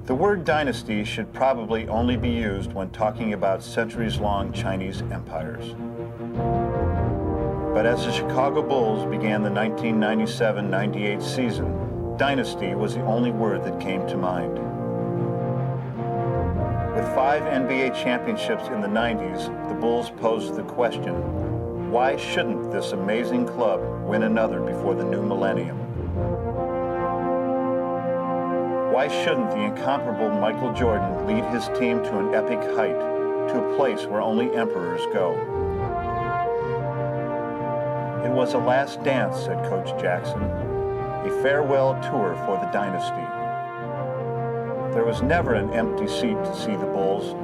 The word dynasty should probably only be used when talking about centuries-long Chinese empires. But as the Chicago Bulls began the 1997-98 season, dynasty was the only word that came to mind. With 5 NBA championships in the 90s, the Bulls posed the question, why shouldn't this amazing club win another before the new millennium? Why shouldn't the incomparable Michael Jordan lead his team to an epic height, to a place where only emperors go? It was a last dance, said Coach Jackson, a farewell tour for the dynasty. There was never an empty seat to see the Bulls.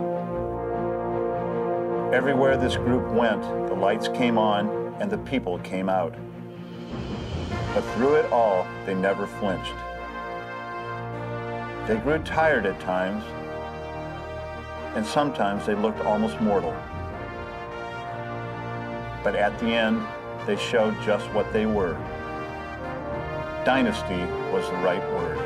Everywhere this group went, the lights came on and the people came out. But through it all, they never flinched. They grew tired at times, and sometimes they looked almost mortal. But at the end, they showed just what they were. Dynasty was the right word.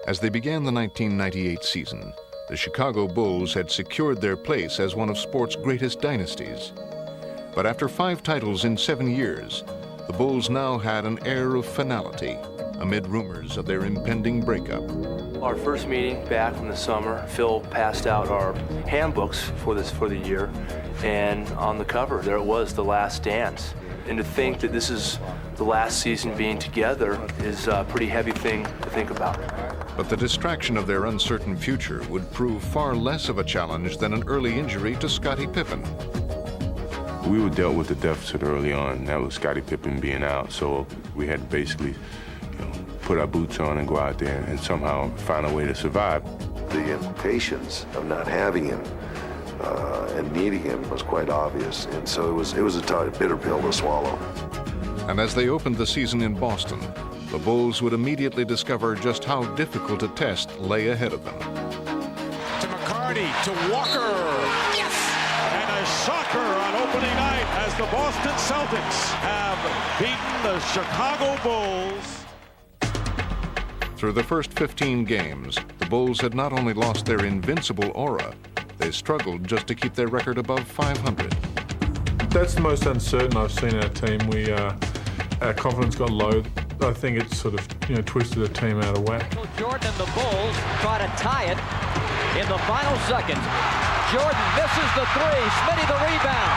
As they began the 1998 season, the Chicago Bulls had secured their place as one of sport's greatest dynasties. But after 5 titles in 7 years, the Bulls now had an air of finality amid rumors of their impending breakup. Our first meeting back in the summer, Phil passed out our handbooks for the year, and on the cover there it was, The Last Dance. And to think that this is the last season being together is a pretty heavy thing to think about. But the distraction of their uncertain future would prove far less of a challenge than an early injury to Scottie Pippen. We were dealt with the deficit early on. That was Scottie Pippen being out, so we had to basically put our boots on and go out there and somehow find a way to survive. The implications of not having him and needing him was quite obvious, and so it was a bitter pill to swallow. And as they opened the season in Boston, the Bulls would immediately discover just how difficult a test lay ahead of them. To McCarty, to Walker. Yes! And a shocker on opening night as the Boston Celtics have beaten the Chicago Bulls. Through the first 15 games, the Bulls had not only lost their invincible aura, they struggled just to keep their record above 500. That's the most uncertain I've seen in our team. Our confidence got low. I think it sort of, twisted the team out of whack. Jordan and the Bulls try to tie it in the final seconds. Jordan misses the 3, Smitty the rebound,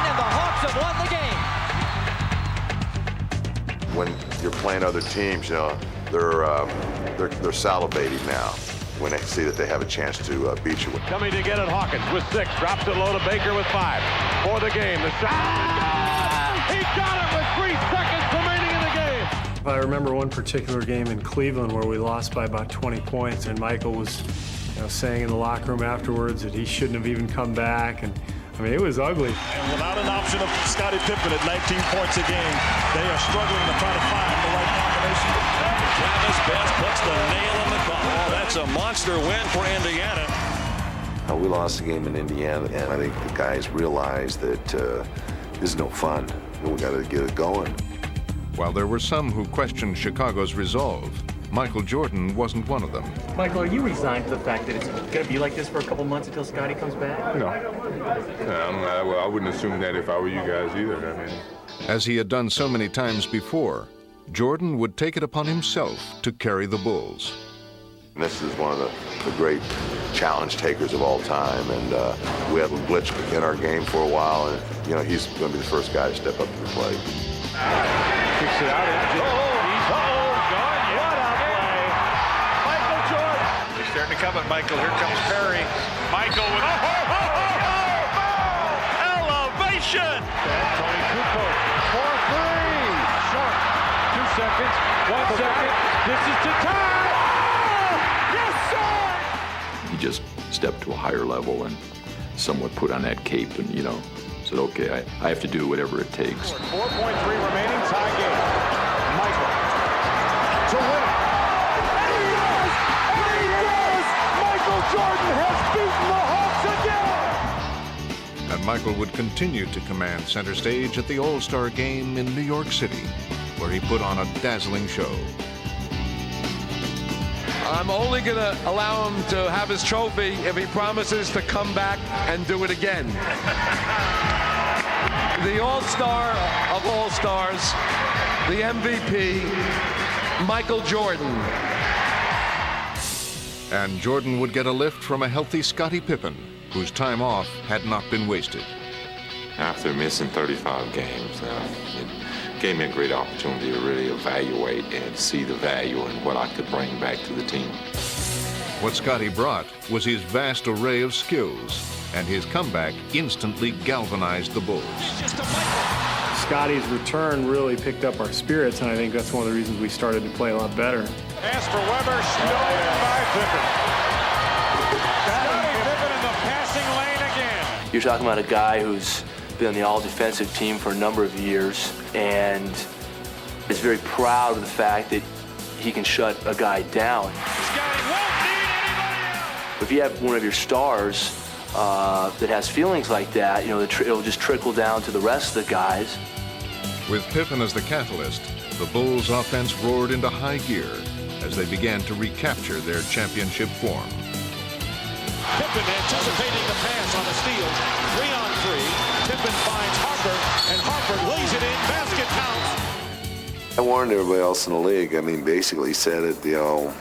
and the Hawks have won the game. When you're playing other teams, they're salivating now when they see that they have a chance to beat you. Coming to get it, Hawkins with 6, drops it low to Baker with 5. For the game, the shot. He got it with 3 seconds remaining in the game. I remember one particular game in Cleveland where we lost by about 20 points, and Michael was saying in the locker room afterwards that he shouldn't have even come back. And I mean, it was ugly. And without an option of Scottie Pippen at 19 points a game, they are struggling to try to find the right combination. Travis Best puts the nail in the coffin. That's a monster win for Indiana. We lost the game in Indiana, and I think the guys realized that this is no fun. We got to get it going. While there were some who questioned Chicago's resolve, Michael Jordan wasn't one of them. Michael, are you resigned to the fact that it's going to be like this for a couple months until Scottie comes back? No. I wouldn't assume that if I were you guys either. I mean, as he had done so many times before, Jordan would take it upon himself to carry the Bulls. This is one of the great challenge takers of all time, and we had Blitz in our game for a while, and he's going to be the first guy to step up to the plate. Kicks it out. What a play. Michael Jordan. He's starting to come at Michael. Here comes Perry. Michael with elevation. Tony Kukoc for 3. Short. 2 seconds. 1 second. This is to tie. Yes, sir. He just stepped to a higher level and somewhat put on that cape and, said, okay, I have to do whatever it takes. 4.3 remaining, tie game. Michael to win it. And he does! And Michael would continue to command center stage at the All-Star Game in New York City, where he put on a dazzling show. I'm only going to allow him to have his trophy if he promises to come back and do it again. The All-Star of All-Stars, the MVP, Michael Jordan. And Jordan would get a lift from a healthy Scottie Pippen, whose time off had not been wasted. After missing 35 games, it gave me a great opportunity to really evaluate and see the value in what I could bring back to the team. What Scottie brought was his vast array of skills, and his comeback instantly galvanized the Bulls. Scottie's return really picked up our spirits, and I think that's one of the reasons we started to play a lot better. Pass for Weber, stolen by Pippen. Scottie Pippen in the passing lane again. You're talking about a guy who's been on the all-defensive team for a number of years and is very proud of the fact that he can shut a guy down. Scottie won't need anybody else. If you have one of your stars that has feelings like that, you know, it'll just trickle down to the rest of the guys. With Pippen as the catalyst, the Bulls' offense roared into high gear as they began to recapture their championship form. Pippen anticipating the pass on the steal. 3-on-3. Pippen finds Harper, and Harper lays it in. Basket counts. I warned everybody else in the league. I mean, basically said it, you know,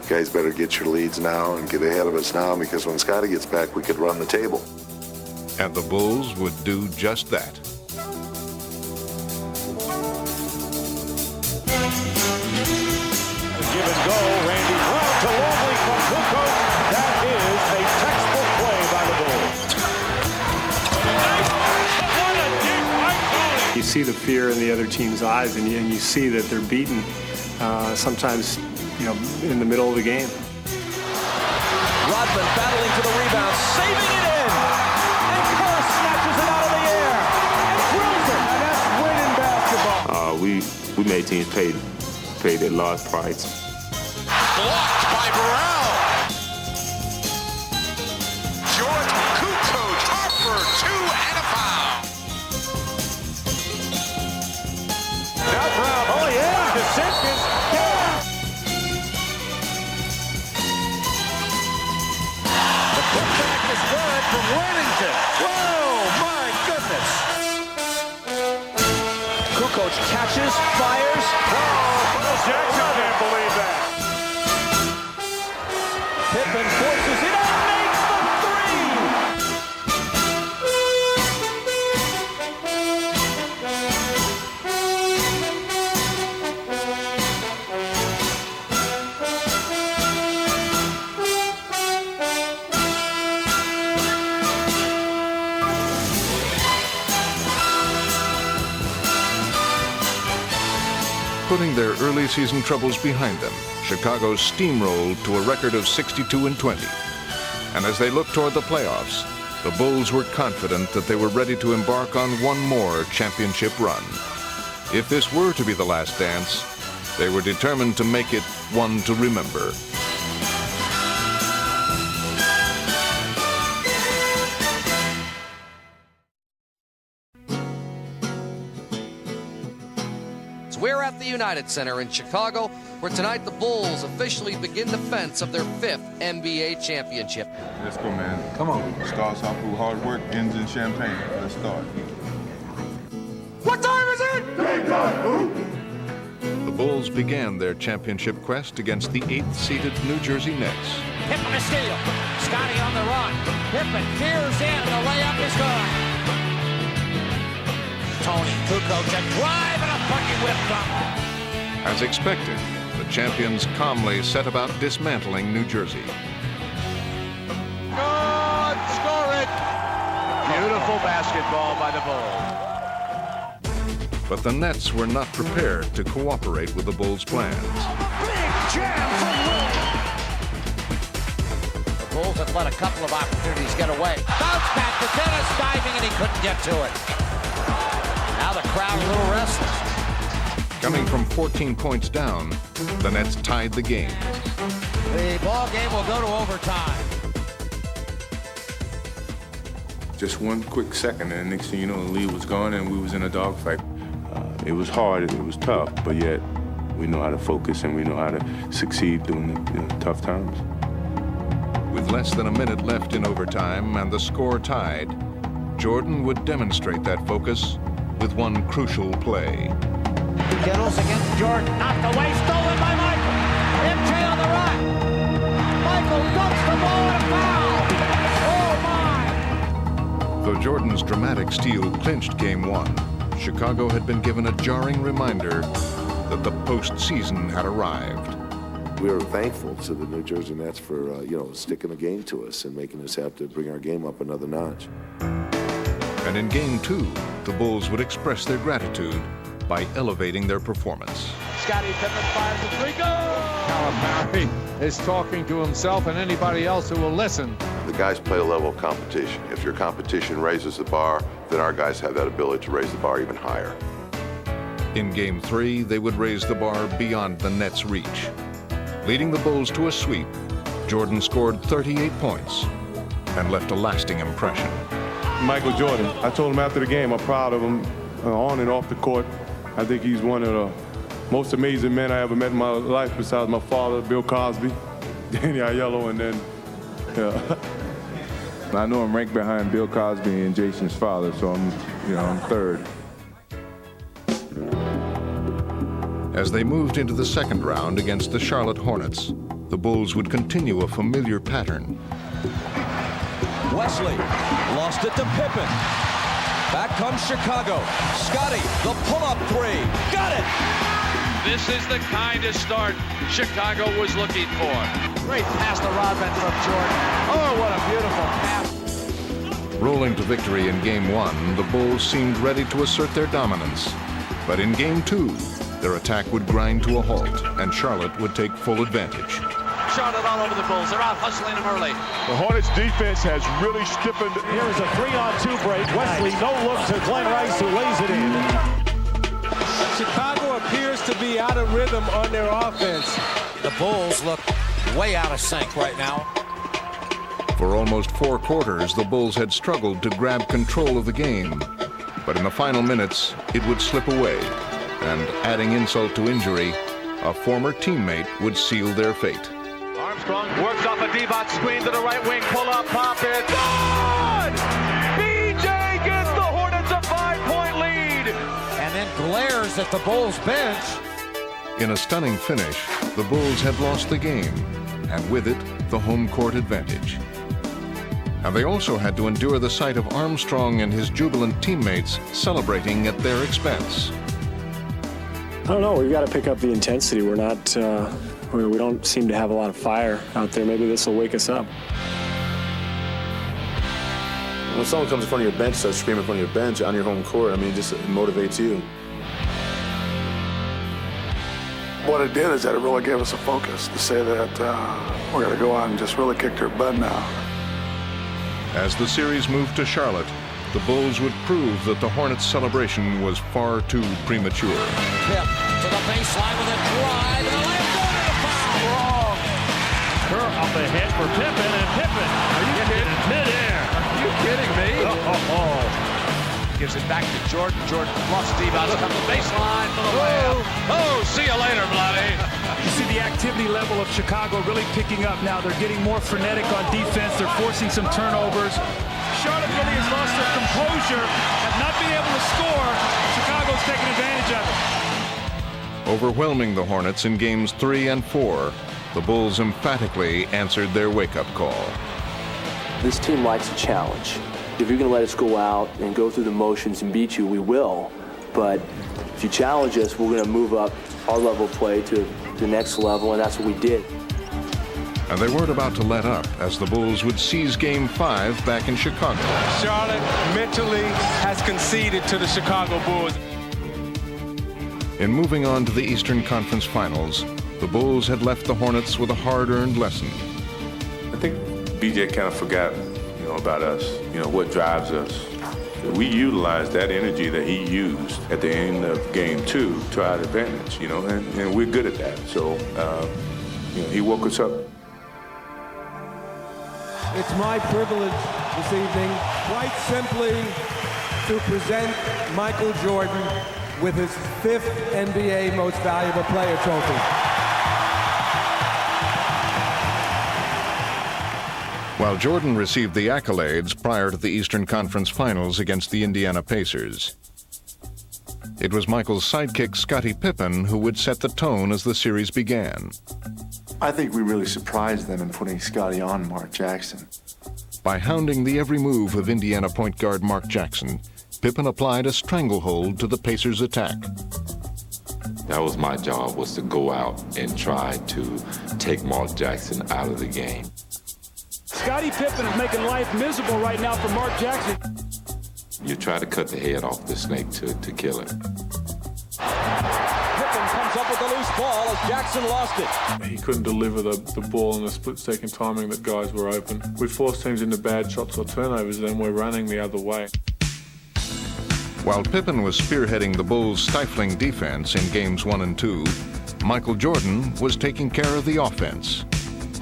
guys better get your leads now and get ahead of us now, because when Scottie gets back, we could run the table. And the Bulls would do just that. Give and go. Randy Brown to Longley from Kukoc. That is a textbook play by the Bulls. You see the fear in the other team's eyes, and you see that they're beaten sometimes, you know, in the middle of the game. Rodman battling for the rebound, saving it in. And Kerr snatches it out of the air and drills it. And that's winning basketball. We made teams pay their large price. Blocked by Burrell. Jordan, Kukoc, Harper, 2 and a foul. Now Brown, oh yeah, to Simpkins. The putback is good from Worthington. Whoa, my goodness. Kukoc catches, fires. Jackson can't believe that. Pippen forces it up, makes the three! Putting their early season troubles behind them, Chicago steamrolled to a record of 62-20. And as they looked toward the playoffs, the Bulls were confident that they were ready to embark on one more championship run. If this were to be the last dance, they were determined to make it one to remember. We're at the United Center in Chicago, where tonight the Bulls officially begin defense of their 5th NBA championship. Let's go, man. Come on. Starts off with hard work, ends in champagne. Let's start. What time is it? Game time. The Bulls began their championship quest against the 8th-seeded New Jersey Nets. Pippen to steal. Scottie on the run. Pippen tears in. The layup is good. Tony Kukoc a drive and a fucking whip thump. As expected, the champions calmly set about dismantling New Jersey. Good, score it. Beautiful basketball by the Bulls. But the Nets were not prepared to cooperate with the Bulls' plans. Big jam from Will. The Bulls have let a couple of opportunities get away. Bounce back to Dennis, diving, and he couldn't get to it. Now the crowd a little restless. Coming from 14 points down, the Nets tied the game. The ball game will go to overtime. just one quick second, and the next thing you know, the lead was gone, and we was in a dogfight. It was hard, it was tough, but yet we know how to focus and we know how to succeed during the tough times. With less than a minute left in overtime and the score tied, Jordan would demonstrate that focus with one crucial play. Kittles against Jordan, knocked away, stolen by Michael. MJ on the run. Michael dumps the ball and a foul. Oh my! Though Jordan's dramatic steal clinched Game 1, Chicago had been given a jarring reminder that the postseason had arrived. We are thankful to the New Jersey Nets for sticking the game to us and making us have to bring our game up another notch. And in Game 2, the Bulls would express their gratitude by elevating their performance. Scottie Pippen fires the three. Go! Calipari is talking to himself and anybody else who will listen. The guys play a level of competition. If your competition raises the bar, then our guys have that ability to raise the bar even higher. In Game 3, they would raise the bar beyond the Nets' reach. Leading the Bulls to a sweep, Jordan scored 38 points and left a lasting impression. Michael Jordan, I told him after the game, I'm proud of him on and off the court. I think he's one of the most amazing men I ever met in my life, besides my father, Bill Cosby, Danny Aiello, and then, I know I'm ranked behind Bill Cosby and Jason's father, so I'm third. As they moved into the second round against the Charlotte Hornets, the Bulls would continue a familiar pattern. Wesley lost it to Pippen. Back comes Chicago. Scottie, the pull-up three. Got it! This is the kind of start Chicago was looking for. Great pass to Rodman from Jordan. Oh, what a beautiful pass. Rolling to victory in Game 1, the Bulls seemed ready to assert their dominance. But in Game 2, their attack would grind to a halt, and Charlotte would take full advantage. Charlotte all over the Bulls. They're out hustling them early. The Hornets defense has really stiffened. Here is a 3-on-2 break. Wesley, no look to Glenn Rice, who lays it in. Chicago appears to be out of rhythm on their offense. The Bulls look way out of sync right now. For almost 4 quarters, the Bulls had struggled to grab control of the game. But in the final minutes, it would slip away. And adding insult to injury, a former teammate would seal their fate. Armstrong works off a Divac screen to the right wing, pull up, pop it, good! BJ gets the Hornets a 5-point lead! And then glares at the Bulls bench. In a stunning finish, the Bulls had lost the game, and with it, the home court advantage. And they also had to endure the sight of Armstrong and his jubilant teammates celebrating at their expense. I don't know. We've got to pick up the intensity. We're not, we don't seem to have a lot of fire out there. Maybe this will wake us up. When someone comes in front of your bench, starts screaming in front of your bench on your home court, I mean, it just motivates you. What it did is that it really gave us a focus to say that we're going to go out and just really kick their butt now. As the series moved to Charlotte, the Bulls would prove that the Hornets' celebration was far too premature. Pip to the baseline with a drive, and a layup going to the foul. Wrong. Kerr up ahead for Pippen, and Pippen, are you kidding? Midair. Are you kidding me? Gives it back to Jordan. Jordan lost Divac, comes the baseline for the layup. Oh, see you later, bloody. You see the activity level of Chicago really picking up now. They're getting more frenetic on defense. They're forcing some turnovers. Charlotte really has lost their composure at not being able to score. Chicago's taking advantage of it. Overwhelming the Hornets in games 3 and 4, the Bulls emphatically answered their wake-up call. This team likes a challenge. If you're going to let us go out and go through the motions and beat you, we will. But if you challenge us, we're going to move up our level of play to the next level, and that's what we did. And they weren't about to let up as the Bulls would seize Game 5 back in Chicago. Charlotte mentally has conceded to the Chicago Bulls. In moving on to the Eastern Conference Finals, the Bulls had left the Hornets with a hard-earned lesson. I think BJ kind of forgot, about us, what drives us. We utilized that energy that he used at the end of Game 2 to our advantage, and we're good at that. So, he woke us up. It's my privilege this evening, quite simply to present Michael Jordan with his 5th NBA Most Valuable Player trophy. While Jordan received the accolades prior to the Eastern Conference Finals against the Indiana Pacers, it was Michael's sidekick Scottie Pippen who would set the tone as the series began. I think we really surprised them in putting Scottie on Mark Jackson. By hounding the every move of Indiana point guard Mark Jackson, Pippen applied a stranglehold to the Pacers' attack. That was my job, was to go out and try to take Mark Jackson out of the game. Scottie Pippen is making life miserable right now for Mark Jackson. You try to cut the head off the snake to kill it. Pippen comes up with the loose ball as Jackson lost it. He couldn't deliver the ball in the split-second timing that guys were open. We forced teams into bad shots or turnovers, then we're running the other way. While Pippen was spearheading the Bulls' stifling defense in games 1 and 2, Michael Jordan was taking care of the offense.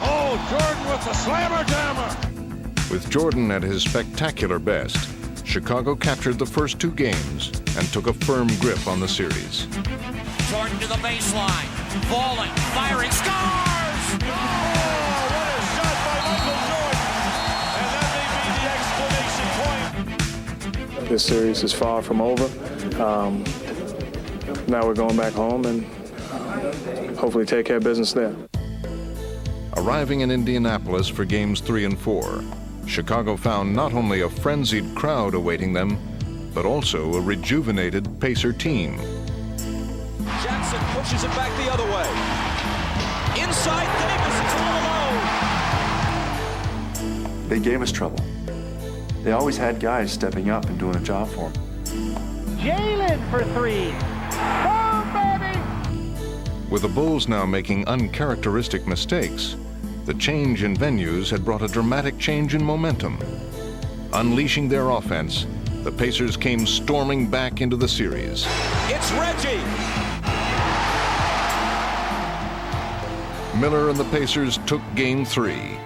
Oh, Jordan with the slammer jammer. With Jordan at his spectacular best, Chicago captured the first 2 games and took a firm grip on the series. Jordan to the baseline, falling, firing, scores! Oh, what a shot by Michael Jordan! And that may be the exclamation point. This series is far from over. Now we're going back home and hopefully take care of business there. Arriving in Indianapolis for games 3 and 4, Chicago found not only a frenzied crowd awaiting them, but also a rejuvenated Pacer team. Jackson pushes it back the other way. Inside Davis is all alone. They gave us trouble. They always had guys stepping up and doing a job for them. Jalen for 3. Boom, baby! With the Bulls now making uncharacteristic mistakes, the change in venues had brought a dramatic change in momentum. Unleashing their offense, the Pacers came storming back into the series. It's Reggie! Miller and the Pacers took Game 3,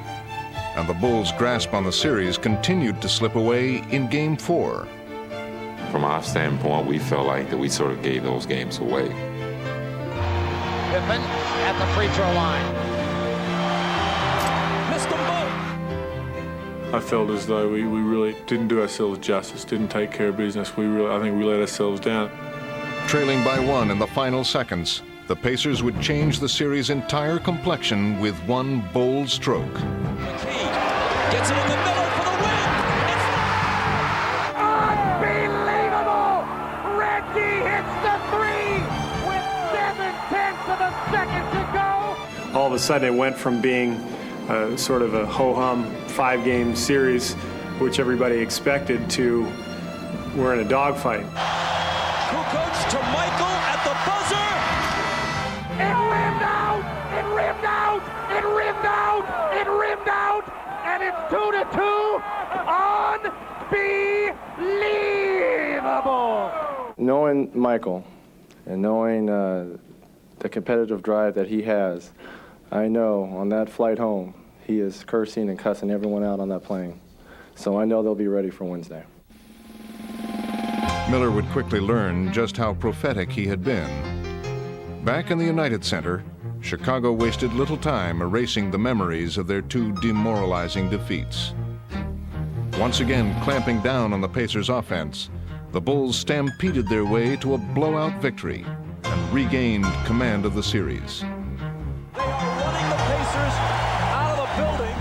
and the Bulls' grasp on the series continued to slip away in Game 4. From our standpoint, we felt like that we sort of gave those games away. Pippen at the free throw line. Missed them both. I felt as though we really didn't do ourselves justice, didn't take care of business. I think we let ourselves down. Trailing by 1 in the final seconds, the Pacers would change the series' entire complexion with one bold stroke. McKee gets it in the middle for the win. Unbelievable! Reggie hits the 3 with 7/10 of a second to go. All of a sudden it went from being sort of a ho-hum 5-game series, which everybody expected, to we're in a dogfight. Kukoc to Michael at the buzzer. It rimmed out! It rimmed out! It rimmed out! It rimmed out! And it's 2-2. Unbelievable! Knowing Michael and knowing the competitive drive that he has, I know on that flight home, he is cursing and cussing everyone out on that plane. So I know they'll be ready for Wednesday. Miller would quickly learn just how prophetic he had been. Back in the United Center, Chicago wasted little time erasing the memories of their 2 demoralizing defeats. Once again clamping down on the Pacers' offense, the Bulls stampeded their way to a blowout victory and regained command of the series. They are running the Pacers out of the building.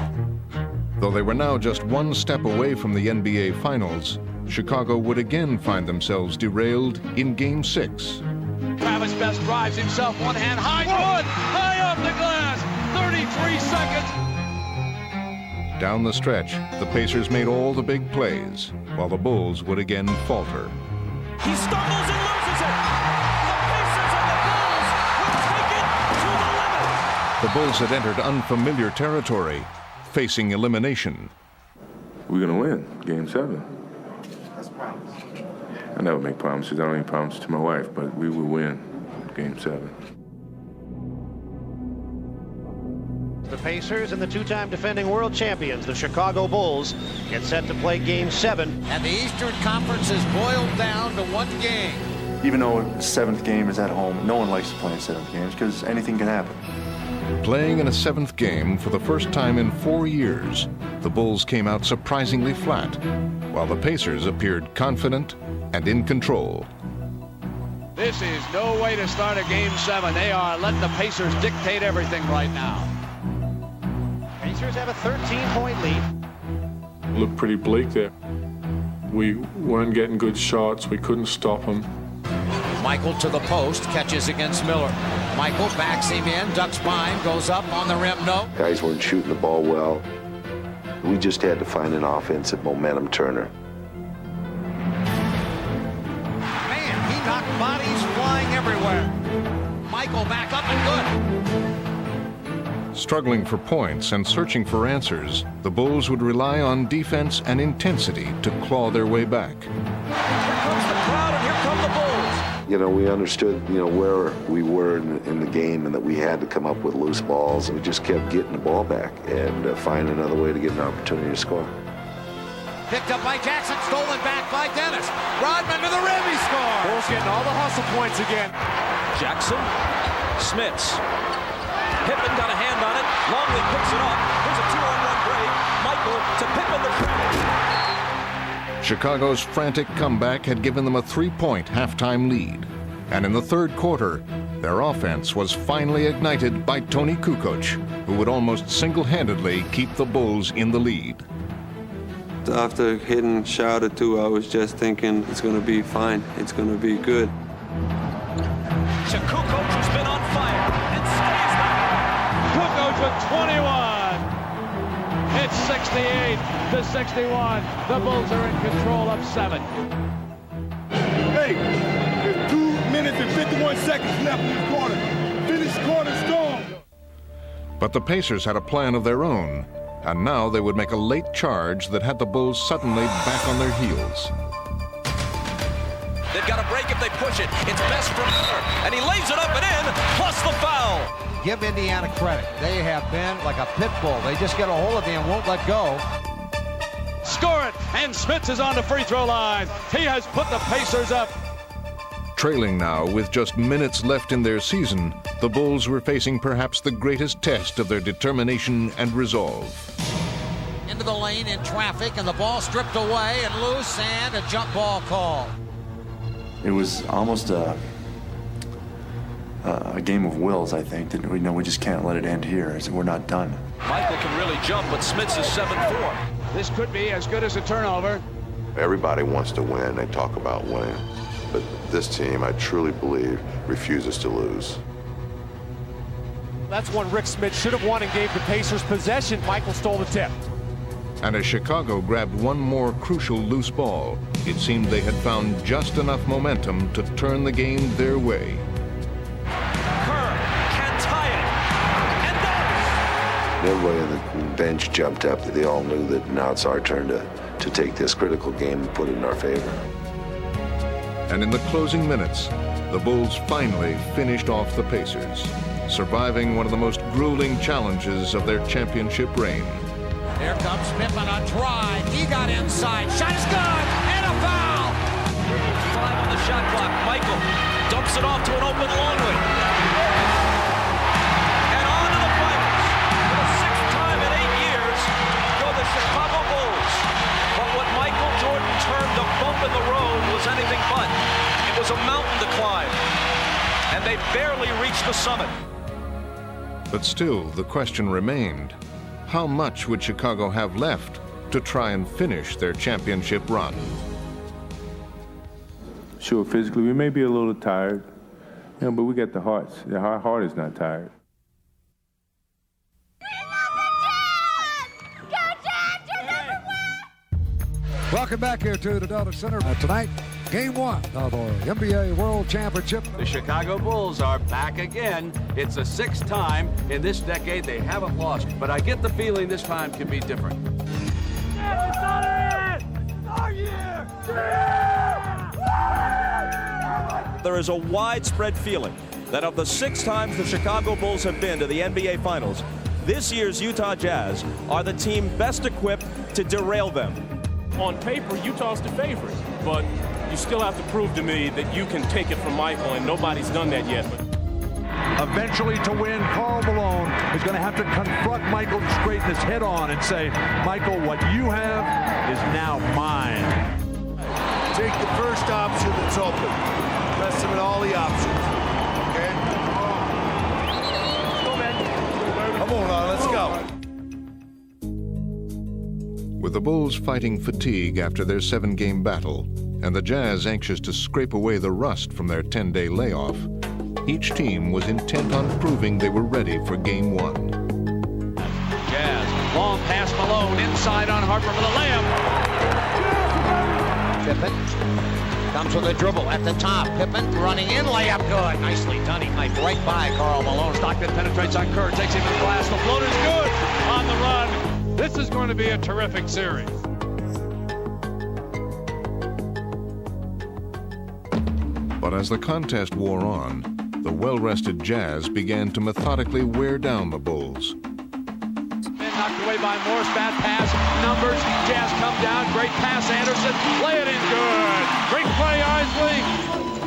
Though they were now just 1 step away from the NBA Finals, Chicago would again find themselves derailed in Game 6. Travis Best drives himself one hand high. One high off the glass. 33 seconds. Down the stretch, the Pacers made all the big plays, while the Bulls would again falter. He stumbles and loses it. The Pacers and the Bulls will take it to the limit. The Bulls had entered unfamiliar territory, facing elimination. We're going to win Game 7. I never make promises. I don't make promises to my wife, but we will win Game 7. The Pacers and the two-time defending world champions, the Chicago Bulls, get set to play Game 7. And the Eastern Conference is boiled down to one game. Even though the seventh game is at home, no one likes to play in seventh games because anything can happen. Playing in a seventh game for the first time in 4 years, the Bulls came out surprisingly flat, while the Pacers appeared confident and in control. This is no way to start a Game 7. They are letting the Pacers dictate everything right now. Pacers have a 13-point lead. Looked pretty bleak there. We weren't getting good shots. We couldn't stop them. Michael to the post, catches against Miller. Michael backs him in, ducks behind, goes up on the rim, no. Guys weren't shooting the ball well. We just had to find an offensive momentum turner. Man, he knocked bodies flying everywhere. Michael back up and good. Struggling for points and searching for answers, the Bulls would rely on defense and intensity to claw their way back. You know, we understood, where we were in the game and that we had to come up with loose balls, and we just kept getting the ball back and find another way to get an opportunity to score. Picked up by Jackson, stolen back by Dennis. Rodman to the rim, he scores. Bulls getting all the hustle points again. Jackson, Smits. Pippen got a hand on it. Longley picks it up. Here's a 2-on-1 break. Michael to Pippen the trap. Chicago's frantic comeback had given them a 3-point halftime lead. And in the third quarter, their offense was finally ignited by Tony Kukoc, who would almost single-handedly keep the Bulls in the lead. After hitting shot or two, I was just thinking it's going to be fine. It's going to be good. To Kukoc, who's been on fire and stays there. Kukoc with 21. It's 68 to 61. The Bulls are in control of 7. Hey, there's 2 minutes and 51 seconds left in the quarter. Finish quarter strong. But the Pacers had a plan of their own, and now they would make a late charge that had the Bulls suddenly back on their heels. They've got a break if they push it. It's best for Miller, and he lays it up and in, plus the foul. Give Indiana credit. They have been like a pit bull. They just get a hold of you and won't let go. Score it, and Smits is on the free throw line. He has put the Pacers up. Trailing now with just minutes left in their season, the Bulls were facing perhaps the greatest test of their determination and resolve. Into the lane in traffic, and the ball stripped away and loose, and a jump ball call. It was almost a game of wills, I think, that we just can't let it end here. We're not done. Michael can really jump, but Smits is 7-4. This could be as good as a turnover. Everybody wants to win. They talk about winning. But this team, I truly believe, refuses to lose. That's one Rick Smits should have won and gave the Pacers possession. Michael stole the tip. And as Chicago grabbed one more crucial loose ball, it seemed they had found just enough momentum to turn the game their way. Kerr can tie it, and does. Everybody on the bench jumped up. They all knew that now it's our turn to take this critical game and put it in our favor. And in the closing minutes, the Bulls finally finished off the Pacers, surviving one of the most grueling challenges of their championship reign. Here comes Pippen on drive. He got inside. Shot is good. And a foul. 5 on the shot clock. Michael dumps it off to an open Longley. And on to the finals. For the 6th time in 8 years go the Chicago Bulls. But what Michael Jordan termed a bump in the road was anything but. It was a mountain to climb. And they barely reached the summit. But still, the question remained. How much would Chicago have left to try and finish their championship run? Sure, physically, we may be a little tired, but we got the hearts. Our heart is not tired. Welcome back here to the Delta Center. Tonight, Game 1 of the NBA World Championship. The Chicago Bulls are back again. It's the 6th time in this decade they haven't lost, but I get the feeling this time can be different. There is a widespread feeling that of the 6 times the Chicago Bulls have been to the NBA Finals, this year's Utah Jazz are the team best equipped to derail them. On paper, Utah's the favorite, but you still have to prove to me that you can take it from Michael, and nobody's done that yet. Eventually, to win, Karl Malone is going to have to confront Michael Straightness head on and say, Michael, what you have is now mine. Take the first option that's open. Press him at all the options. Okay? Come on now, let's go. With the Bulls fighting fatigue after their 7-game battle, and the Jazz anxious to scrape away the rust from their 10-day layoff, each team was intent on proving they were ready for Game 1. Jazz, long pass Malone, inside on Harper for the layup. Pippen comes with a dribble at the top. Pippen running in, layup good. Nicely done. He knifed right by Karl Malone. Stockton penetrates on Kerr, takes him to the glass. The floater's good on the run. This is going to be a terrific series. But as the contest wore on, the well-rested Jazz began to methodically wear down the Bulls. Knocked away by Morris, bad pass, numbers, Jazz come down, great pass, Anderson, lay it in good. Great play, Isley.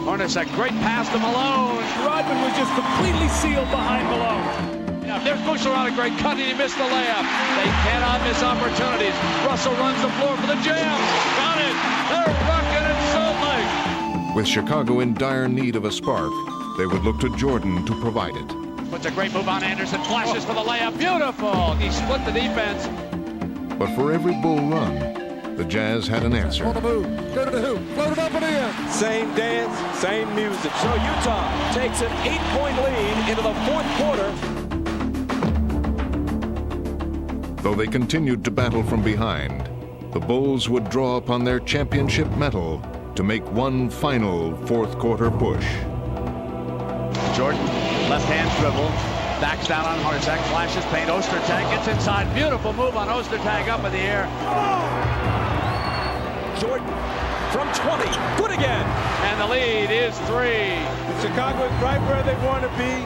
Hornacek, a great pass to Malone. Rodman was just completely sealed behind Malone. Now, there's Boucher on a great cut, and he missed the layup. They cannot miss opportunities. Russell runs the floor for the Jam. Got it. They're rocking in Salt Lake. With Chicago in dire need of a spark, they would look to Jordan to provide it. Puts a great move on Anderson, flashes for the layup. Beautiful. He split the defense. But for every Bull run, the Jazz had an answer. On the move, go to the hoop, float it up and in. Same dance, same music. So Utah takes an 8-point lead into the fourth quarter. Though they continued to battle from behind, the Bulls would draw upon their championship mettle to make one final fourth quarter push. Jordan, left-hand dribble, backs down on Hornacek, flashes paint, Ostertag gets inside, beautiful move on Ostertag up in the air. Jordan from 20, good again. And the lead is 3. Chicago is right where they want to be.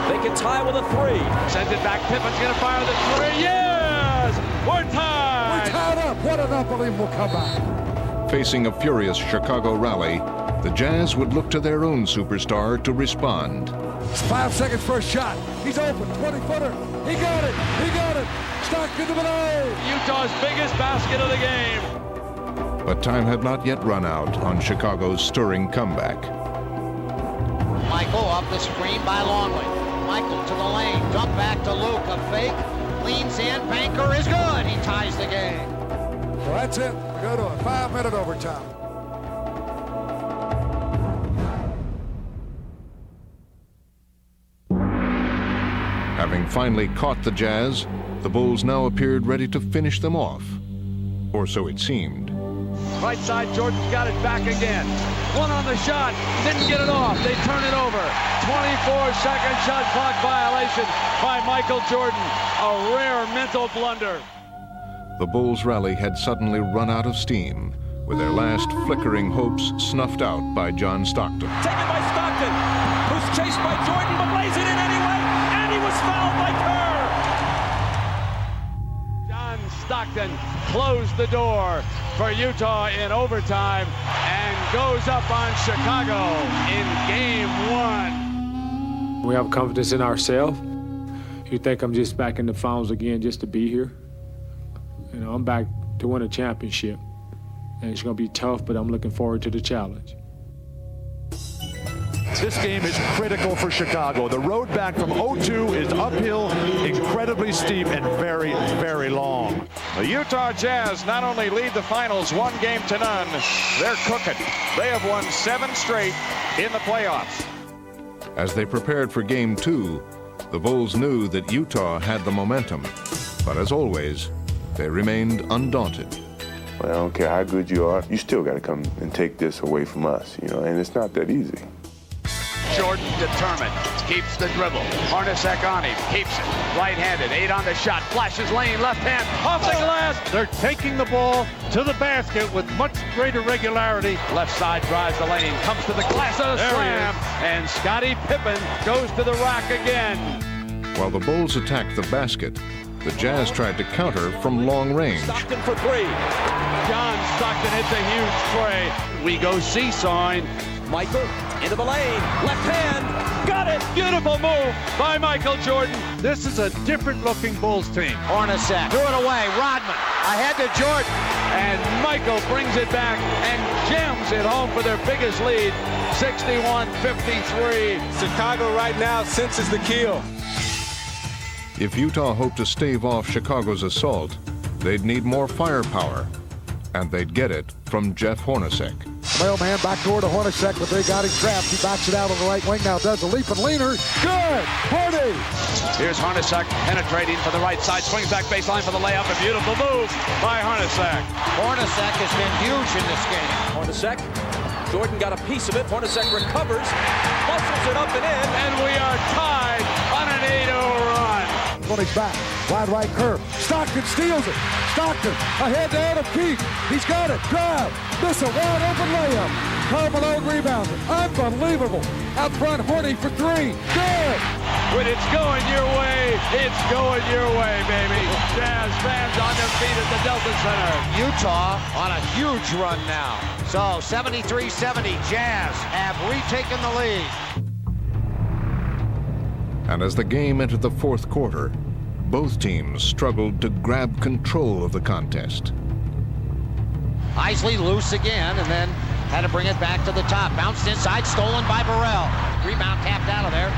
They can tie with a 3. Sends it back, Pippen's gonna fire the 3, yes! We're tied! We're tied up, what an unbelievable comeback. Facing a furious Chicago rally, the Jazz would look to their own superstar to respond. 5 seconds for a shot. He's open, 20-footer. He got it, he got it. Stockton to the below. Utah's biggest basket of the game. But time had not yet run out on Chicago's stirring comeback. Michael off the screen by Longley. Michael to the lane, dump back to Luke, a fake, leans in, banker is good. He ties the game. So that's it. We go to a 5-minute overtime. Having finally caught the Jazz, the Bulls now appeared ready to finish them off. Or so it seemed. Right side, Jordan's got it back again. One on the shot, didn't get it off. They turn it over. 24-second shot clock violation by Michael Jordan. A rare mental blunder. The Bulls' rally had suddenly run out of steam, with their last flickering hopes snuffed out by John Stockton. Taken by Stockton, who's chased by Jordan, but lays it in anyway, and he was fouled by Kerr. John Stockton closed the door for Utah in overtime and goes up on Chicago in Game 1. We have confidence in ourselves. You think I'm just back in the finals again just to be here? You know, I'm back to win a championship. And it's going to be tough, but I'm looking forward to the challenge. This game is critical for Chicago. The road back from 0-2 is uphill, incredibly steep, and very, very long. The Utah Jazz not only lead the finals 1-0, they're cooking. They have won 7 straight in the playoffs. As they prepared for Game 2, the Bulls knew that Utah had the momentum. But as always, they remained undaunted. Well, I don't care how good you are, you still got to come and take this away from us, you know, and it's not that easy. Jordan determined, keeps the dribble. Hornacek on him, keeps it. Right-handed, 8 on the shot, flashes lane, left hand, off the glass. They're taking the ball to the basket with much greater regularity. Left side drives the lane, comes to the glass on a slam, and Scottie Pippen goes to the rack again. While the Bulls attacked the basket, the Jazz tried to counter from long range. Stockton for three. John Stockton hits a huge tray. We go seesawing. Michael into the lane. Left hand. Got it. Beautiful move by Michael Jordan. This is a different looking Bulls team. Hornacek threw it away. Rodman ahead to Jordan. And Michael brings it back and jams it home for their biggest lead. 61-53. Chicago right now senses the kill. If Utah hoped to stave off Chicago's assault, they'd need more firepower, and they'd get it from Jeff Hornacek. Mailman backdoor to Hornacek, but they got him trapped. He backs it out on the right wing now, does a leap and leaner. Good! Horny! Here's Hornacek penetrating for the right side, swings back baseline for the layup. A beautiful move by Hornacek. Hornacek has been huge in this game. Hornacek. Jordan got a piece of it. Hornacek recovers, muscles it up and in. And we are tied on an 8-0 run. On his back, wide right curve. Stockton steals it. Stockton ahead to Adam Keith. He's got it. Drive. Miss a wide open layup. Karl Malone rebounded. Unbelievable. Out front, Horny for three. Good. When it's going your way, it's going your way, baby. Jazz fans on their feet at the Delta Center. Utah on a huge run now. So 73-70, Jazz have retaken the lead. And as the game entered the fourth quarter, both teams struggled to grab control of the contest. Isley loose again, and then had to bring it back to the top. Bounced inside, stolen by Burrell. Rebound tapped out of there.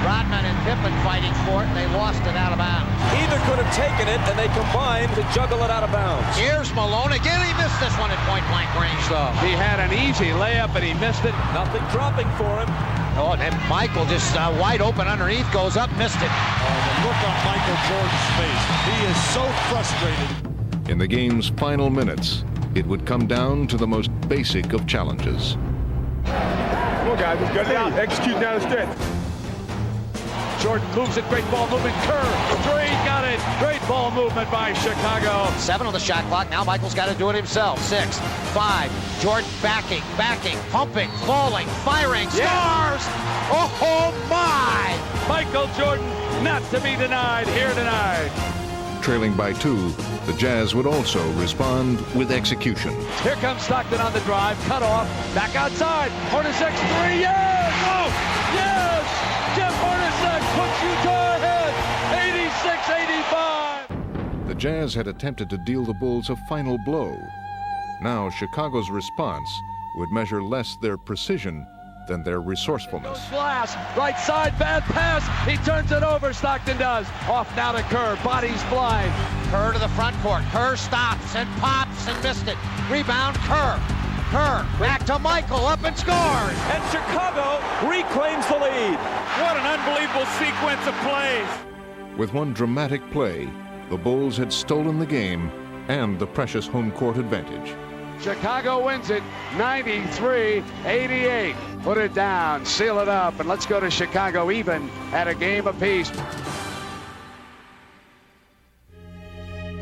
Rodman and Pippen fighting for it, and they lost it out of bounds. Either could have taken it, and they combined to juggle it out of bounds. Here's Malone again. He missed this one at point-blank range, though. He had an easy layup, and he missed it. Nothing dropping for him. Oh, and then Michael just wide open underneath, goes up, missed it. Oh, the look on Michael Jordan's face. He is so frustrated. In the game's final minutes, it would come down to the most basic of challenges. Come on, guys, let's go down. Execute down the stretch. Jordan moves it, great ball movement, Kerr, three, got it, great ball movement by Chicago. 7 on the shot clock, now Michael's got to do it himself. 6, 5, Jordan backing, pumping, falling, firing, stars! Oh my! Michael Jordan, not to be denied here tonight. Trailing by 2, the Jazz would also respond with execution. Here comes Stockton on the drive, cut off, back outside, Hornacek's three, yes! Oh, yes! Jeff Hornacek puts Utah ahead, 86-85. The Jazz had attempted to deal the Bulls a final blow. Now Chicago's response would measure less their precision than their resourcefulness. Glass, right side, bad pass. He turns it over, Stockton does. Off now to Kerr, bodies flying. Kerr to the front court. Kerr stops and pops and missed it. Rebound, Kerr. Kerr back to Michael, up and scores. And Chicago reclaims the lead. What an unbelievable sequence of plays. With one dramatic play, the Bulls had stolen the game and the precious home court advantage. Chicago wins it 93-88. Put it down, seal it up, and let's go to Chicago even at a game apiece.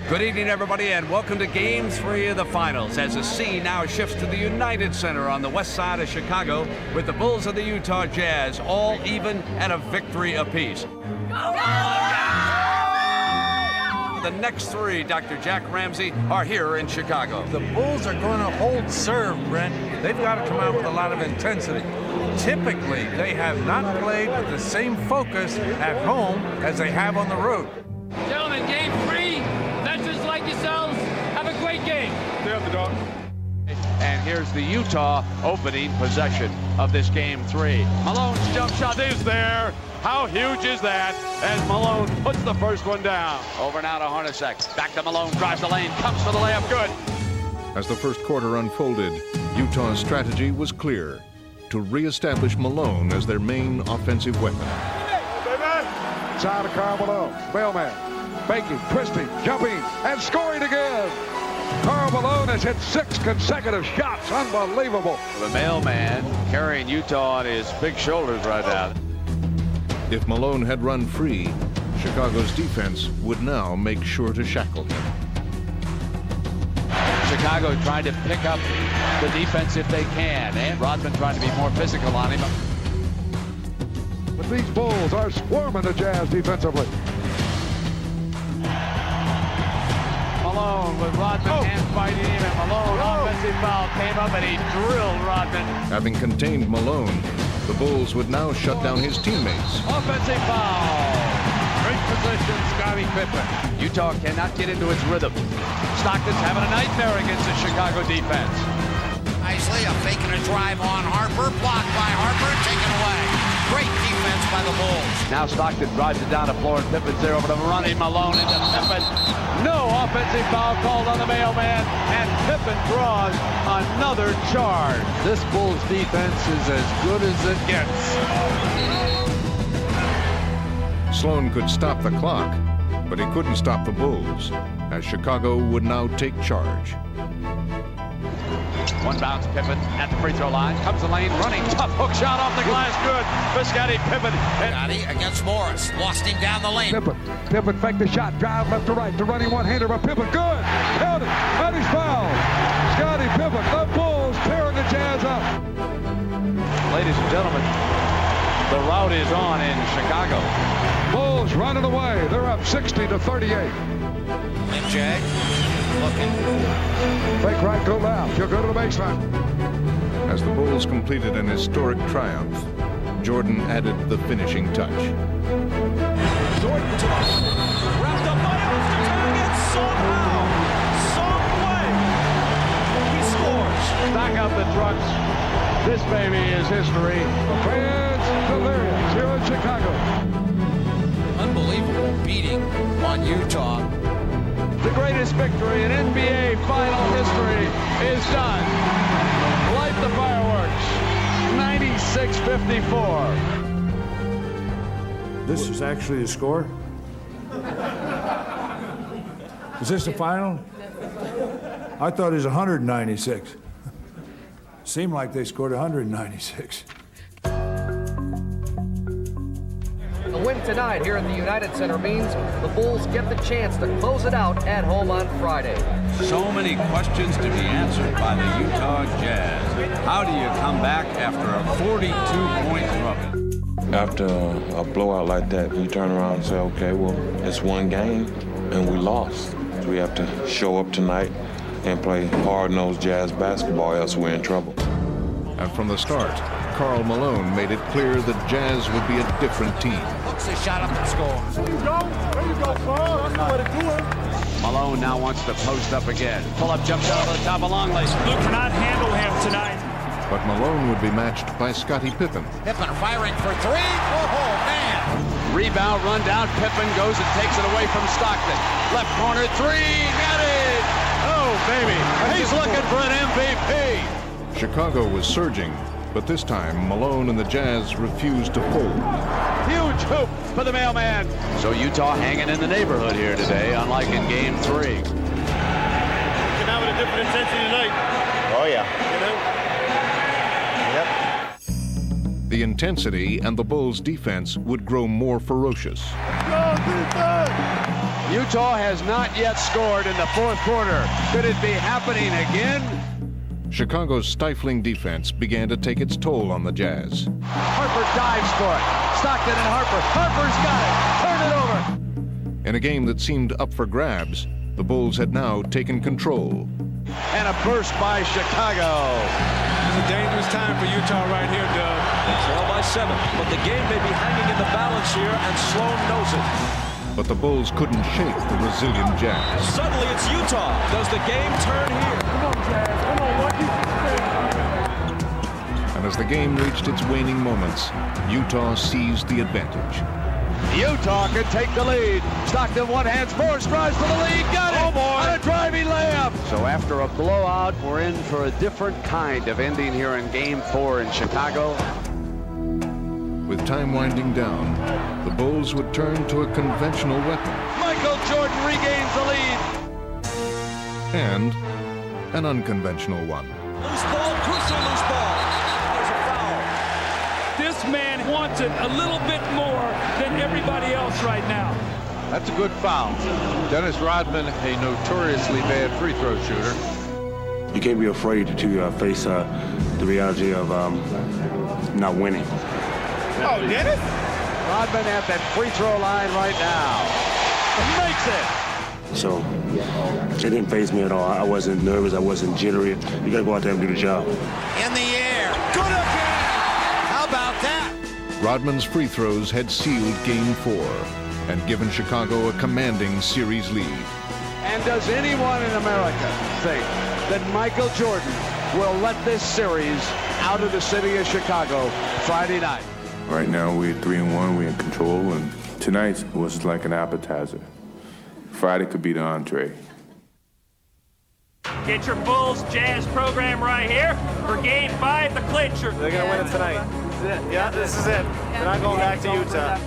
Good evening, everybody, and welcome to Game 3 of the Finals, as the scene now shifts to the United Center on the west side of Chicago, with the Bulls of the Utah Jazz all even at a victory apiece. The next three, Dr. Jack Ramsey, are here in Chicago. The Bulls are going to hold serve, Brent. They've got to come out with a lot of intensity. Typically, they have not played with the same focus at home as they have on the road. Gentlemen, Game 3, veterans like yourselves, have a great game. Stay up the dog. And here's the Utah opening possession of this Game 3. Malone's jump shot is there. How huge is that? As Malone puts the first one down. Over now to Hornacek. Back to Malone, drives the lane, comes for the layup, good. As the first quarter unfolded, Utah's strategy was clear: to reestablish Malone as their main offensive weapon. Side of Karl Malone. Mailman. Faking, twisting, jumping, and scoring again. Karl Malone has hit 6 consecutive shots. Unbelievable. The mailman carrying Utah on his big shoulders right now. If Malone had run free, Chicago's defense would now make sure to shackle him. Chicago trying to pick up the defense if they can, and Rodman trying to be more physical on him. But these Bulls are swarming the Jazz defensively. Malone with Rodman hand fighting him, and Malone offensive foul came up and he drilled Rodman. Having contained Malone, the Bulls would now shut down his teammates. Offensive foul. Great position, Scottie Pippen. Utah cannot get into its rhythm. Stockton's having a nightmare against the Chicago defense. Isley, a fake and a drive on Harper, blocked by Harper and taken away. Great defense by the Bulls. Now Stockton drives it down the floor and Pippen's there over to running Malone into Pippen. No offensive foul called on the mailman, and Pippen draws another charge. This Bulls defense is as good as it gets. Sloan could stop the clock, but he couldn't stop the Bulls, as Chicago would now take charge. One bounce, Pippen at the free throw line. Comes the lane, running, tough hook shot off the glass, good. For Scottie Pippen. Scottie against Morris, lost him down the lane. Pippen faked the shot, drive left to right, to running one-hander by Pippen, good. Held it, and he's fouled. Scottie Pippen, the Bulls tearing the Jazz up. Ladies and gentlemen, the rout is on in Chicago. Bulls running away. They're up 60-38. Jag looking. Fake right, go left. He'll go to the baseline. As the Bulls completed an historic triumph, Jordan added the finishing touch. Jordan wrapped up by Amsterdam, and somehow, some way, he scores. Stock up the trucks. This baby is history. The fans delirious here in Chicago. Unbelievable beating on Utah. The greatest victory in NBA final history is done. Light the fireworks. 96-54. This is actually the score? Is this the final? I thought it was 196. Seemed like they scored 196. A win tonight here at the United Center means the Bulls get the chance to close it out at home on Friday. So many questions to be answered by the Utah Jazz. How do you come back after a 42-point drubbing? After a blowout like that, you turn around and say, okay, well, it's one game, and we lost. We have to show up tonight and play hard-nosed Jazz basketball, else we're in trouble. And from the start, Karl Malone made it clear that Jazz would be a different team. Hooks his shot up and scores. There you go, Karl. That's the way to do it. Malone now wants to post up again. Pull-up jump shot over the top of Longley. Luke cannot handle him tonight. But Malone would be matched by Scottie Pippen. Pippen firing for three. Oh, man. Rebound, run down. Pippen goes and takes it away from Stockton. Left corner, three. Got it. Oh, baby. He's looking for an MVP. Chicago was surging, but this time Malone and the Jazz refused to fold. Huge hoop for the mailman. So Utah hanging in the neighborhood here today, unlike in Game 3. Came out with a different intensity tonight. Oh, yeah. You know? Yep. The intensity and the Bulls' defense would grow more ferocious. Utah has not yet scored in the fourth quarter. Could it be happening again? Chicago's stifling defense began to take its toll on the Jazz. Harper dives for it. Stockton and Harper. Harper's got it. Turn it over. In a game that seemed up for grabs, the Bulls had now taken control. And a burst by Chicago. It's a dangerous time for Utah right here, Doug. They trail by 7, but the game may be hanging in the balance here, and Sloan knows it. But the Bulls couldn't shake the resilient Jazz. Suddenly it's Utah. Does the game turn here? Come on, Jazz. Come on, Lucky. And as the game reached its waning moments, Utah seized the advantage. Utah could take the lead. Stockton one-hand score, strives for the lead. Got it. Oh, boy. On a driving layup. So after a blowout, we're in for a different kind of ending here in Game 4 in Chicago. With time winding down, the Bulls would turn to a conventional weapon. Michael Jordan regains the lead. And an unconventional one. Loose ball, crucial loose ball. There's a foul. This man wants it a little bit more than everybody else right now. That's a good foul. Dennis Rodman, a notoriously bad free throw shooter. You can't be afraid to face the reality of not winning. Oh, Dennis? Rodman at that free throw line right now. Makes it. So it didn't faze me at all. I wasn't nervous. I wasn't jittery. You got to go out there and do the job. In the air. Good again. How about that? Rodman's free throws had sealed Game 4 and given Chicago a commanding series lead. And does anyone in America think that Michael Jordan will let this series out of the city of Chicago Friday night? Right now we're 3-1, we're in control, and tonight was like an appetizer. Friday could be the entree. Get your Bulls Jazz program right here for Game 5, the clincher. They're going to win it tonight. This is it. Yeah, this is it. They're not going back to Utah.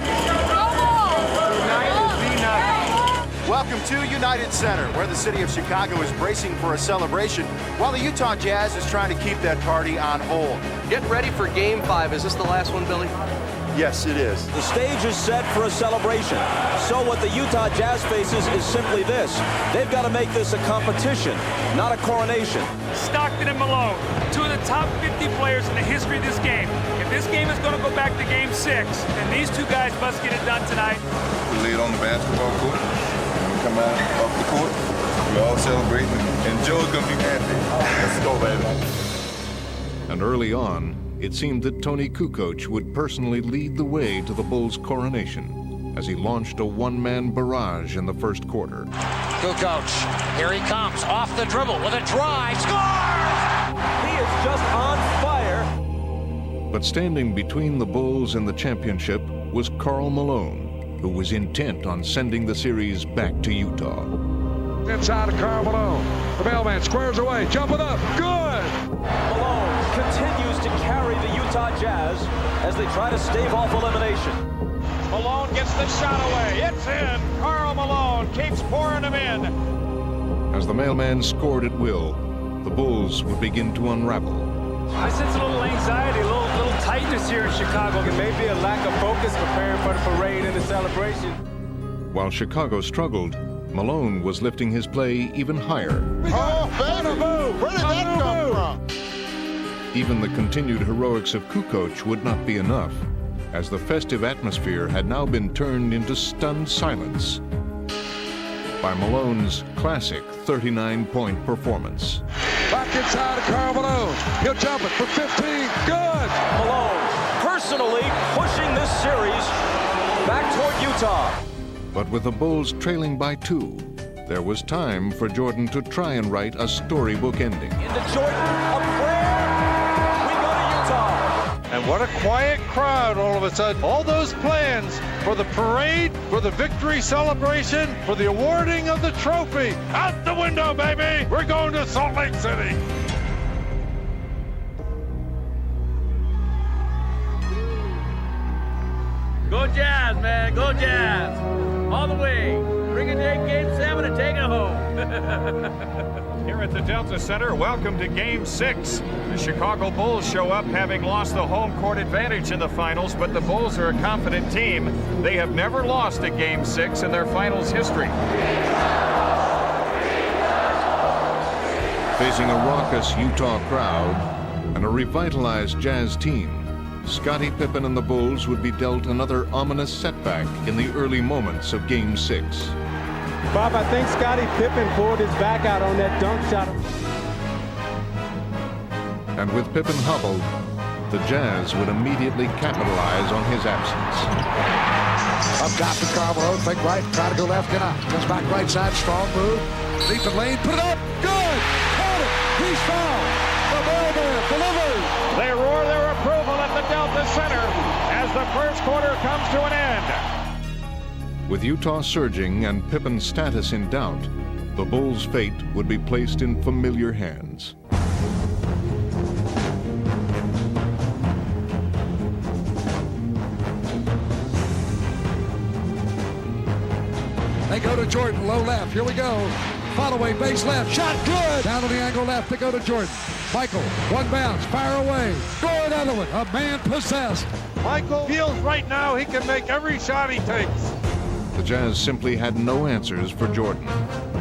Welcome to United Center, where the city of Chicago is bracing for a celebration, while the Utah Jazz is trying to keep that party on hold. Getting ready for Game 5. Is this the last one, Billy? Yes, it is. The stage is set for a celebration. So what the Utah Jazz faces is simply this. They've got to make this a competition, not a coronation. Stockton and Malone, two of the top 50 players in the history of this game. If this game is going to go back to Game 6, then these two guys must get it done tonight. We lay it on the basketball court, and we come out off the court. We all celebrating, and Joe's going to be happy. Let's go, baby. And early on, it seemed that Tony Kukoc would personally lead the way to the Bulls' coronation as he launched a one-man barrage in the first quarter. Kukoc, here he comes, off the dribble with a drive, scores! He is just on fire. But standing between the Bulls and the championship was Karl Malone, who was intent on sending the series back to Utah. Inside of Karl Malone. The mailman squares away, jumping up, good! Malone continues to carry the Utah Jazz as they try to stave off elimination. Malone gets the shot away. It's in. Karl Malone keeps pouring them in. As the mailman scored at will, the Bulls would begin to unravel. I sense a little anxiety, a little tightness here in Chicago. It may be a lack of focus preparing for the parade and the celebration. While Chicago struggled, Malone was lifting his play even higher. Oh, baby! Where did that come from? Even the continued heroics of Kukoc would not be enough, as the festive atmosphere had now been turned into stunned silence by Malone's classic 39-point performance. Back inside of Karl Malone. He'll jump it for 15. Good! Malone personally pushing this series back toward Utah. But with the Bulls trailing by 2, there was time for Jordan to try and write a storybook ending. Into Jordan, a prayer. We go to Utah. And what a quiet crowd all of a sudden. All those plans for the parade, for the victory celebration, for the awarding of the trophy, out the window, baby! We're going to Salt Lake City. Go Jazz, man. Go Jazz. All the way. Bring it in Game 7 and take it home. Here at the Delta Center, welcome to Game 6. The Chicago Bulls show up having lost the home court advantage in the finals, but the Bulls are a confident team. They have never lost a Game 6 in their finals history. Facing a raucous Utah crowd and a revitalized Jazz team, Scottie Pippen and the Bulls would be dealt another ominous setback in the early moments of Game 6. Bob, I think Scottie Pippen pulled his back out on that dunk shot. And with Pippen hobbled, the Jazz would immediately capitalize on his absence. Up top to Karl Malone, fake right, try to go left, get out. Comes back right side, strong move. Deep the lane, put it up, good! Got it! He's fouled! The mailman delivers! They roar their approval at the Delta Center as the first quarter comes to an end. With Utah surging and Pippen's status in doubt, the Bulls' fate would be placed in familiar hands. They go to Jordan, low left, here we go. Follow-away, base left, shot good! Down to the angle left, they go to Jordan. Michael, one bounce, fire away. Score another one, a man possessed. Michael feels right now he can make every shot he takes. The Jazz simply had no answers for Jordan,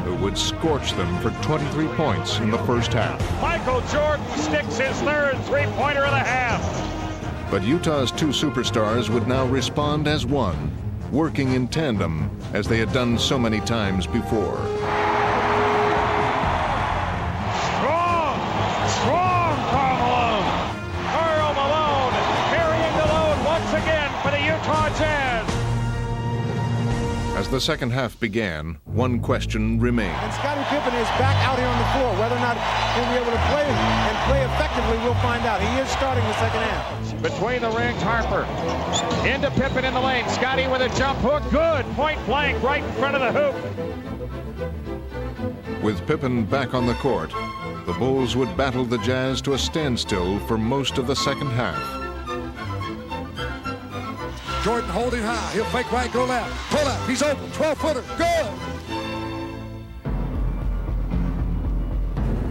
who would scorch them for 23 points in the first half. Michael Jordan sticks his third three-pointer of the half. But Utah's two superstars would now respond as one, working in tandem as they had done so many times before. Strong Karl Malone. Karl Malone carrying the load once again for the Utah Jazz. As the second half began, one question remained. And Scottie Pippen is back out here on the floor. Whether or not he'll be able to play and play effectively, we'll find out. He is starting the second half. Between the rings, Harper. Into Pippen in the lane. Scottie with a jump hook. Good. Point blank right in front of the hoop. With Pippen back on the court, the Bulls would battle the Jazz to a standstill for most of the second half. Jordan holding high. He'll fake right, go left. Pull up. He's open. 12-footer. Good.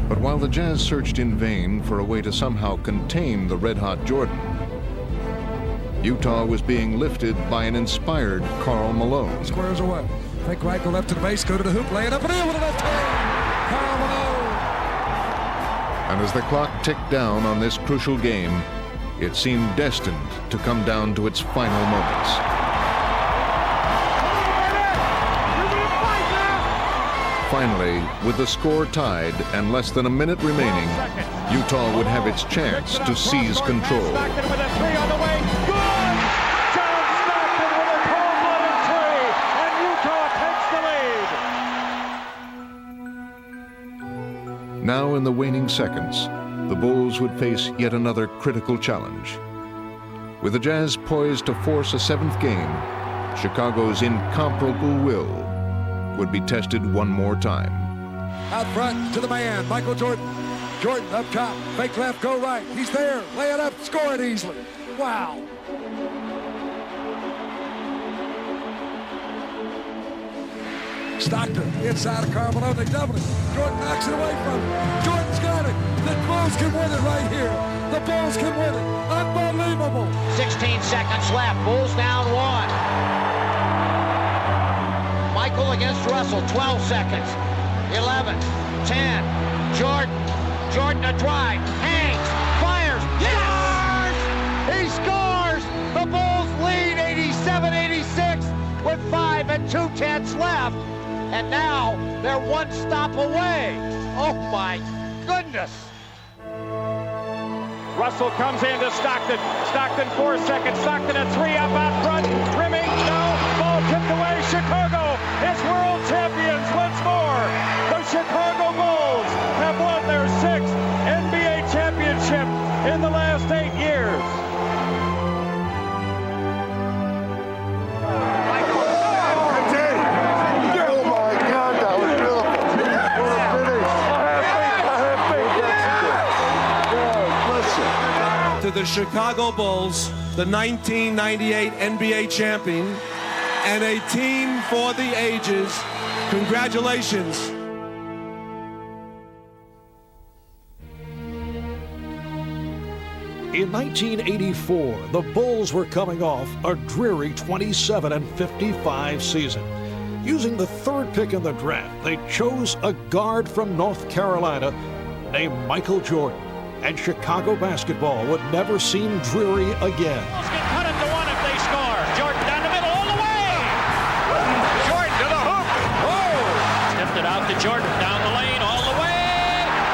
But while the Jazz searched in vain for a way to somehow contain the red-hot Jordan, Utah was being lifted by an inspired Karl Malone. Squares away. Fake right, go left to the base, go to the hoop, lay it up and in with a left hand. Karl Malone. And as the clock ticked down on this crucial game, it seemed destined to come down to its final moments. Finally, with the score tied and less than a minute remaining, Utah would have its chance to seize control. Stockton with a three on the way. Good! John Stockton with a cold-blooded three, and Utah takes the lead. Now in the waning seconds, the Bulls would face yet another critical challenge. With the Jazz poised to force a seventh game, Chicago's incomparable will would be tested one more time. Out front to the man, Michael Jordan. Jordan up top, fake left, go right. He's there, lay it up, score it easily. Wow. Stockton inside of Karl Malone, they double it. Jordan knocks it away from him. Jordan's got it. The Bulls can win it right here. The Bulls can win it. Unbelievable. 16 seconds left. Bulls down one. Michael against Russell, 12 seconds. 11, 10. Jordan a drive. Hangs, fires, scores! He scores! The Bulls lead 87-86 with 5 2/10 left. And now they're one stop away. Oh my goodness. Russell comes into Stockton. Stockton 4 seconds. Stockton a three up out front. Rimming, no. Ball tipped away. Chicago is world champions once more. The Chicago Bulls have won their 6th NBA championship in the last 8 years. To the Chicago Bulls, the 1998 NBA champion, and a team for the ages. Congratulations. In 1984, the Bulls were coming off a dreary 27-55 season. Using the 3rd pick in the draft, they chose a guard from North Carolina named Michael Jordan. And Chicago basketball would never seem dreary again. Bulls can cut it to one if they score. Jordan down the middle all the way. Jordan to the hoop. Oh! Tipped it out to Jordan down the lane all the way.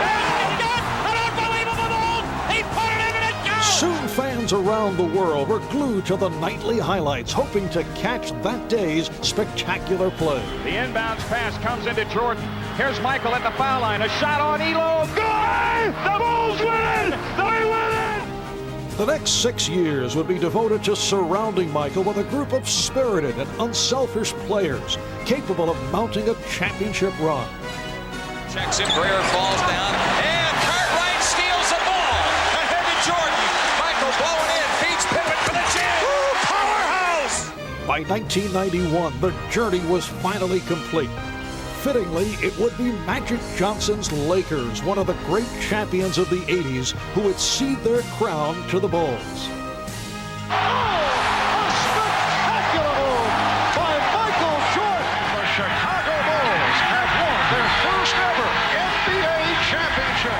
And got an unbelievable goal. He put it in and it goes. Soon fans around the world were glued to the nightly highlights, hoping to catch that day's spectacular play. The inbounds pass comes into Jordan. Here's Michael at the foul line. A shot on Elo. Good! The Bulls win! They win it! The next 6 years would be devoted to surrounding Michael with a group of spirited and unselfish players capable of mounting a championship run. Checks in, Breer falls down, and Cartwright steals the ball. Ahead to Jordan. Michael blowing in, beats Pippen for the jam. Powerhouse! By 1991, the journey was finally complete. Fittingly, it would be Magic Johnson's Lakers, one of the great champions of the 80s, who would cede their crown to the Bulls. Spectacular move by Michael Jordan. The Chicago Bulls have won their first ever NBA championship.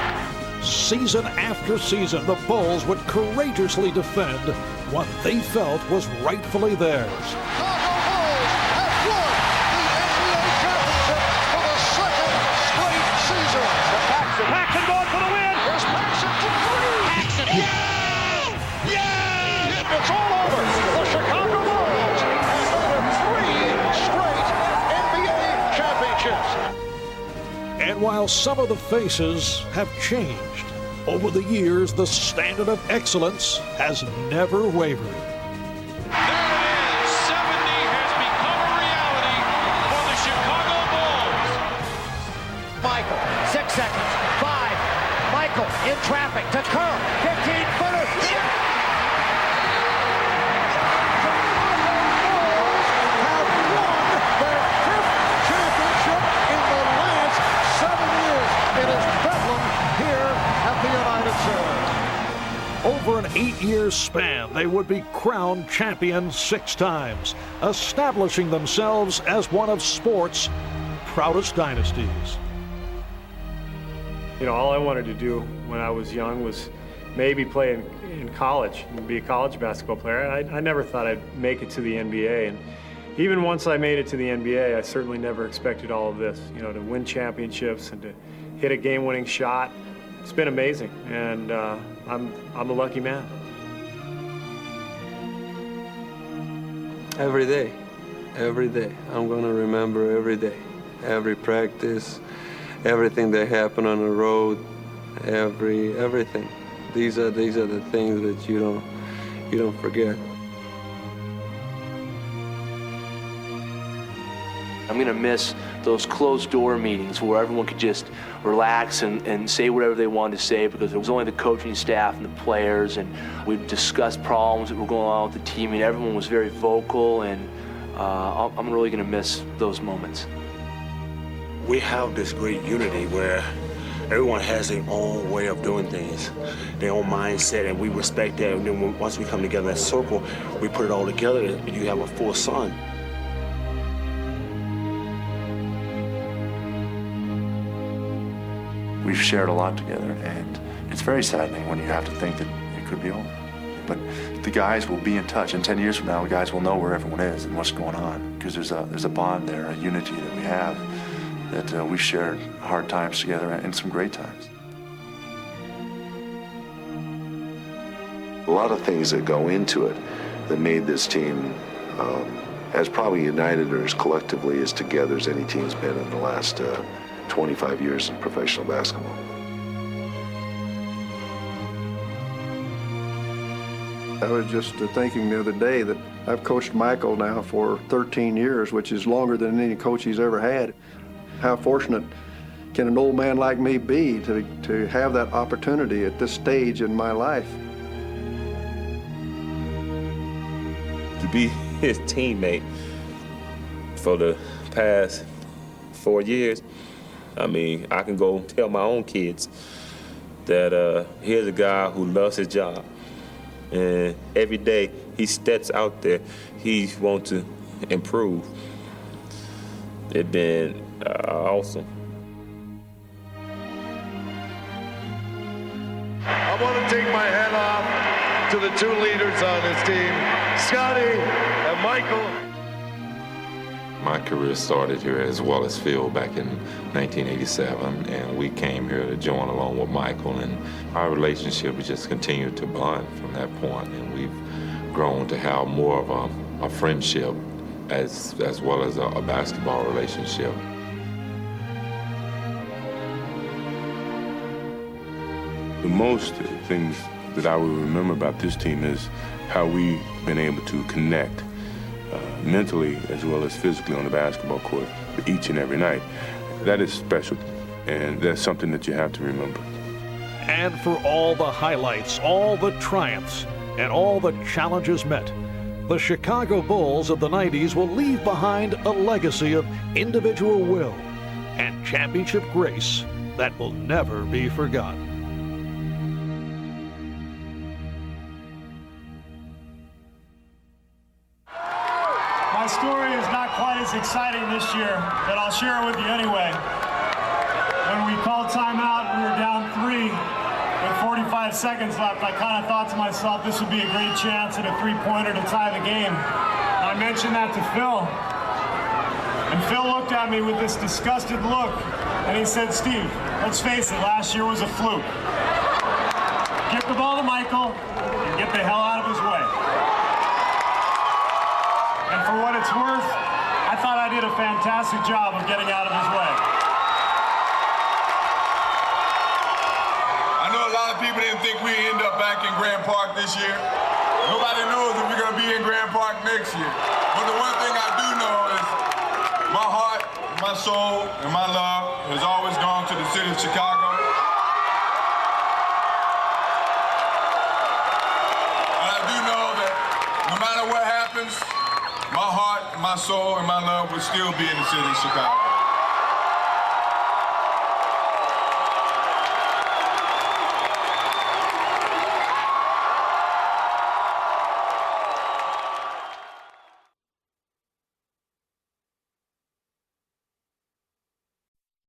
season after season, the Bulls would courageously defend what they felt was rightfully theirs. Paxson going for the win. Here's Paxson for three. Paxson. Yeah! Yeah! It's all over. The Chicago Bulls have 3 straight NBA championships. And while some of the faces have changed, over the years, the standard of excellence has never wavered. Michael, 6 seconds, 5. Michael in traffic to Kerr, 15-footer. Have won their 5th championship in the last 7 years. It is Bedlam here at the United Center. Over an 8-year span, they would be crowned champions 6 times, establishing themselves as one of sport's proudest dynasties. You know, all I wanted to do when I was young was maybe play in college and be a college basketball player. I never thought I'd make it to the NBA. And even once I made it to the NBA, I certainly never expected all of this, you know, to win championships and to hit a game-winning shot. It's been amazing, and I'm a lucky man. Every day, I'm gonna remember every day, every practice, everything that happened on the road, everything. These are the things that you don't forget. I'm gonna miss those closed door meetings where everyone could just relax and say whatever they wanted to say, because it was only the coaching staff and the players, and we'd discuss problems that were going on with the team, and everyone was very vocal, and I'm really gonna miss those moments. We have this great unity where everyone has their own way of doing things, their own mindset, and we respect that. And then once we come together in that circle, we put it all together, and you have a full sun. We've shared a lot together, and it's very saddening when you have to think that it could be over. But the guys will be in touch, and 10 years from now, the guys will know where everyone is and what's going on, because there's a bond there, a unity that we have, that we've shared hard times together and some great times. A lot of things that go into it that made this team as probably united or as collectively as together as any team's been in the last 25 years in professional basketball. I was just thinking the other day that I've coached Michael now for 13 years, which is longer than any coach he's ever had. How fortunate can an old man like me be to have that opportunity at this stage in my life? To be his teammate for the past 4 years, I mean, I can go tell my own kids that here's a guy who loves his job. And every day he steps out there, he wants to improve. It's been awesome. I want to take my hat off to the 2 leaders on this team, Scotty and Michael. My career started here as Wallace Field back in 1987, and we came here to join along with Michael, and our relationship has just continued to bond from that point, and we've grown to have more of a friendship as well as a basketball relationship. The most things that I will remember about this team is how we've been able to connect mentally as well as physically on the basketball court each and every night. That is special, and that's something that you have to remember. And for all the highlights, all the triumphs, and all the challenges met, the Chicago Bulls of the 90s will leave behind a legacy of individual will and championship grace that will never be forgotten. My story is not quite as exciting this year, but I'll share it with you anyway. When we called timeout, we were down 3, with 45 seconds left, I kind of thought to myself, this would be a great chance at a three-pointer to tie the game. I mentioned that to Phil, and Phil looked at me with this disgusted look, and he said, Steve, let's face it, last year was a fluke. Give the ball to Michael and get the hell out of his way. And for what it's worth, I thought I did a fantastic job of getting out of his way. I know a lot of people didn't think we'd end up back in Grand Park this year. Nobody knows if we're going to be in Grand Park next year. But the one thing I do know is my heart, my soul, and my love has always gone to the city of Chicago. And I do know that no matter what happens, my heart, my soul, and my love will still be in the city of Chicago.